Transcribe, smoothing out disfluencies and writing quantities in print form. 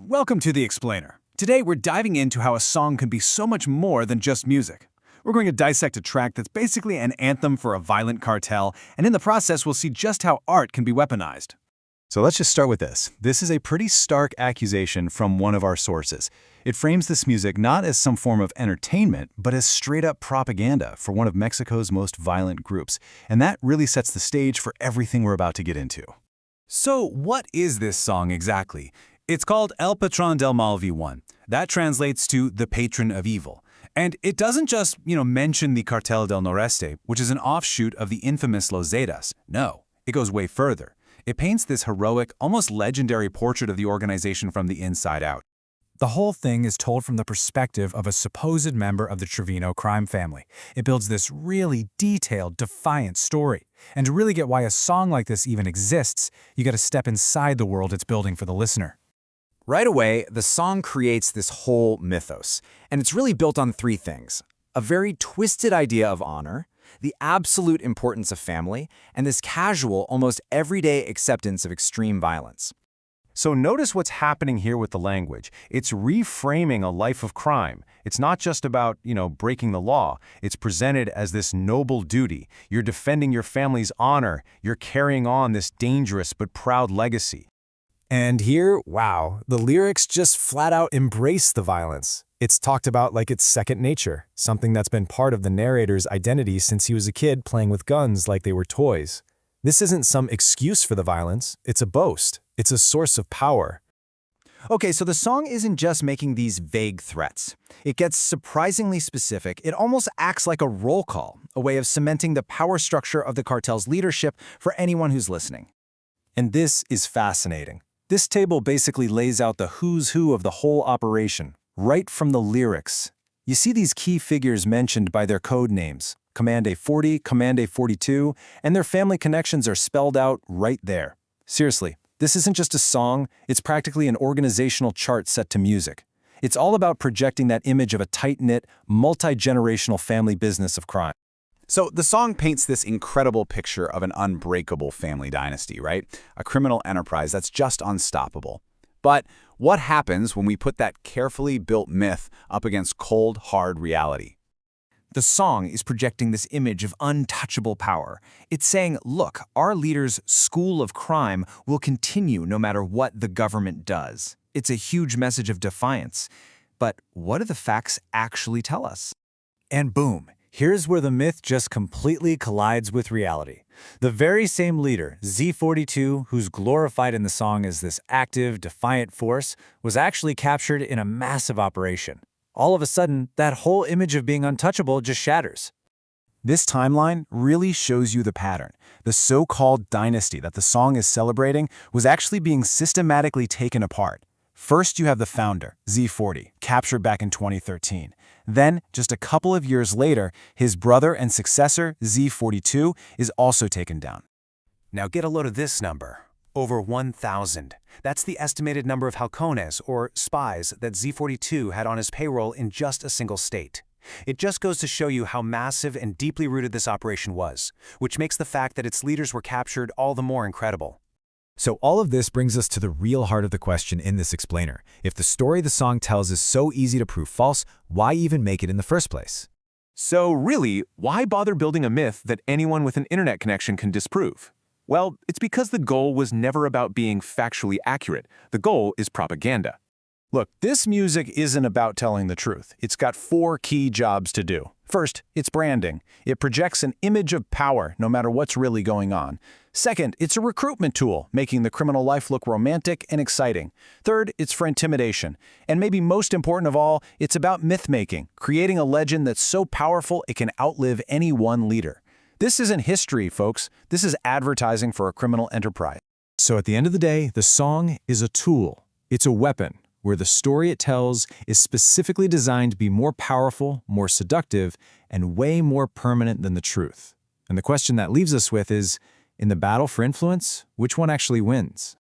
Welcome to The Explainer. Today we're diving into how a song can be so much more than just music. We're going to dissect a track that's basically an anthem for a violent cartel, and in the process we'll see just how art can be weaponized. So let's just start with this. This is a pretty stark accusation from one of our sources. It frames this music not as some form of entertainment, but as straight-up propaganda for one of Mexico's most violent groups. And that really sets the stage for everything we're about to get into. So what is this song exactly? It's called El Patron Del Mal V1. That translates to the patron of evil. And it doesn't just, mention the Cartel del Noreste, which is an offshoot of the infamous Los Zetas. No, it goes way further. It paints this heroic, almost legendary portrait of the organization from the inside out. The whole thing is told from the perspective of a supposed member of the Treviño crime family. It builds this really detailed, defiant story. And to really get why a song like this even exists, you gotta step inside the world it's building for the listener. Right away, the song creates this whole mythos, and it's really built on three things: a very twisted idea of honor, the absolute importance of family, and this casual, almost everyday acceptance of extreme violence. So notice what's happening here with the language. It's reframing a life of crime. It's not just about, breaking the law. It's presented as this noble duty. You're defending your family's honor. You're carrying on this dangerous but proud legacy. And here, wow, the lyrics just flat out embrace the violence. It's talked about like it's second nature, something that's been part of the narrator's identity since he was a kid playing with guns like they were toys. This isn't some excuse for the violence, it's a boast. It's a source of power. Okay, so the song isn't just making these vague threats. It gets surprisingly specific. It almost acts like a roll call, a way of cementing the power structure of the cartel's leadership for anyone who's listening. And this is fascinating. This table basically lays out the who's who of the whole operation, right from the lyrics. You see these key figures mentioned by their code names, Command A40, Command A42, and their family connections are spelled out right there. Seriously, this isn't just a song, it's practically an organizational chart set to music. It's all about projecting that image of a tight-knit, multi-generational family business of crime. So the song paints this incredible picture of an unbreakable family dynasty, right? A criminal enterprise that's just unstoppable. But what happens when we put that carefully built myth up against cold, hard reality? The song is projecting this image of untouchable power. It's saying, look, our leader's school of crime will continue no matter what the government does. It's a huge message of defiance. But what do the facts actually tell us? And boom, here's where the myth just completely collides with reality. The very same leader, Z42, who's glorified in the song as this active, defiant force, was actually captured in a massive operation. All of a sudden, that whole image of being untouchable just shatters. This timeline really shows you the pattern. The so-called dynasty that the song is celebrating was actually being systematically taken apart. First, you have the founder, Z40, captured back in 2013. Then, just a couple of years later, his brother and successor, Z42, is also taken down. Now get a load of this number. Over 1,000. That's the estimated number of halcones, or spies, that Z42 had on his payroll in just a single state. It just goes to show you how massive and deeply rooted this operation was, which makes the fact that its leaders were captured all the more incredible. So all of this brings us to the real heart of the question in this explainer. If the story the song tells is so easy to prove false, why even make it in the first place? So really, why bother building a myth that anyone with an internet connection can disprove? Well, it's because the goal was never about being factually accurate. The goal is propaganda. Look, this music isn't about telling the truth. It's got 4 key jobs to do. First, it's branding. It projects an image of power, no matter what's really going on. Second, it's a recruitment tool, making the criminal life look romantic and exciting. Third, it's for intimidation. And maybe most important of all, it's about myth-making, creating a legend that's so powerful it can outlive any one leader. This isn't history, folks. This is advertising for a criminal enterprise. So at the end of the day, the song is a tool. It's a weapon, where the story it tells is specifically designed to be more powerful, more seductive, and way more permanent than the truth. And the question that leaves us with is, in the battle for influence, which one actually wins?